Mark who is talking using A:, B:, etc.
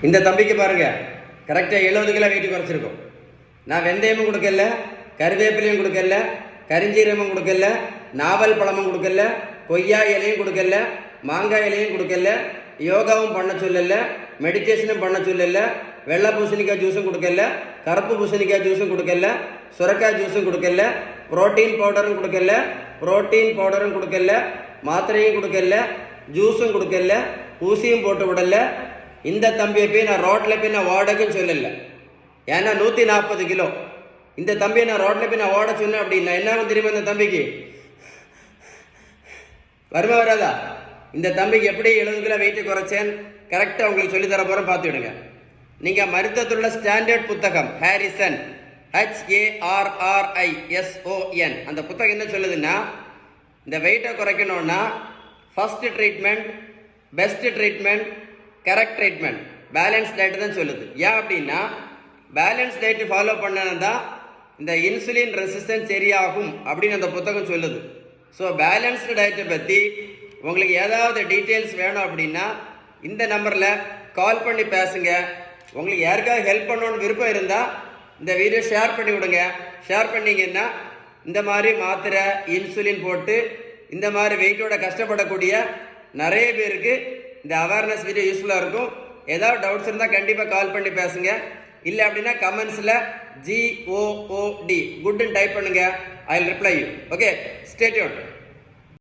A: இந்த தம்பிக்கு பாருங்க கரெக்டாக 70 கிலோ வெயிட் குறைச்சிருக்கும். நான் வெந்தயமும் கொடுக்கல, கருவேப்பிலையும் கொடுக்கல, கரிஞ்சீரமும் கொடுக்கல, நாவல் பழமும் கொடுக்கல, கொய்யா இலையும் கொடுக்கல, மாங்காய் இலையும் கொடுக்கல, யோகாவும் பண்ண சொல்லல, மெடிடேஷனும் பண்ண சொல்லல, வெள்ளை பூசணிக்காய் ஜூஸும் கொடுக்கல, கருப்பு பூசணிக்காய் ஜூஸும் கொடுக்கல, சுரக்காய் ஜூஸும் கொடுக்கல, புரோட்டீன் பவுடரும் கொடுக்கல, மாத்திரையும் கொடுக்கல, ஜூஸும் கொடுக்கல, ஊசியும் போட்டு விடல. இந்த தம்பியை போய் நான் ரோட்டில் போய் நான் ஓடக்குன்னு சொல்லல. ஏன்னா 140 கிலோ. இந்த தம்பியை நான் ரோட்டில் போய் நான் ஓட சொன்னேன் அப்படின்னா என்ன தெரியுமா? இந்த தம்பிக்கு வருமா வராதா? இந்த தம்பிக்கு எப்படி 70 கிலோ வெயிட்டு குறைச்சேன் கரெக்டாக உங்களுக்கு சொல்லித்தர போகிறேன், பார்த்துவிடுங்க. நீங்கள் மருத்துவத்துள்ள ஸ்டாண்டர்ட் புத்தகம் ஹாரிசன் HARRISON அந்த புத்தகம் என்ன சொல்லுதுன்னா, இந்த வெயிட்டை குறைக்கணும்னா first treatment, best treatment, correct treatment, balance diet தான் சொல்லுது. ஏன் அப்படின்னா பேலன்ஸ் டயட் ஃபாலோ பண்ணதான் இந்த இன்சுலின் ரெசிஸ்டன்ஸ் சரியாகும் அப்படின்னு அந்த புத்தகம் சொல்லுது. ஸோ பேலன்ஸ்டு டயட்டை பற்றி உங்களுக்கு ஏதாவது டீட்டெயில்ஸ் வேணும் அப்படின்னா இந்த நம்பரில் கால் பண்ணி பேசுங்க. உங்களுக்கு யாருக்காவது ஹெல்ப் பண்ணணும்னு விருப்பம் இருந்தால் இந்த வீடியோ ஷேர் பண்ணி விடுங்க. ஷேர் பண்ணிங்கன்னா இந்த மாதிரி மாத்திரை இன்சுலின் போட்டு இந்த மாதிரி வெயிட்டோட கஷ்டப்படக்கூடிய நிறைய பேருக்கு இந்த அவேர்னஸ் வீடியோ யூஸ்ஃபுல்லாக இருக்கும். ஏதாவது டவுட்ஸ் இருந்தால் கண்டிப்பாக கால் பண்ணி பேசுங்க. இல்லை அப்படின்னா கமெண்ட்ஸில் GOOD குட்னு டைப் பண்ணுங்கள். I will reply you. Okay, stay tuned.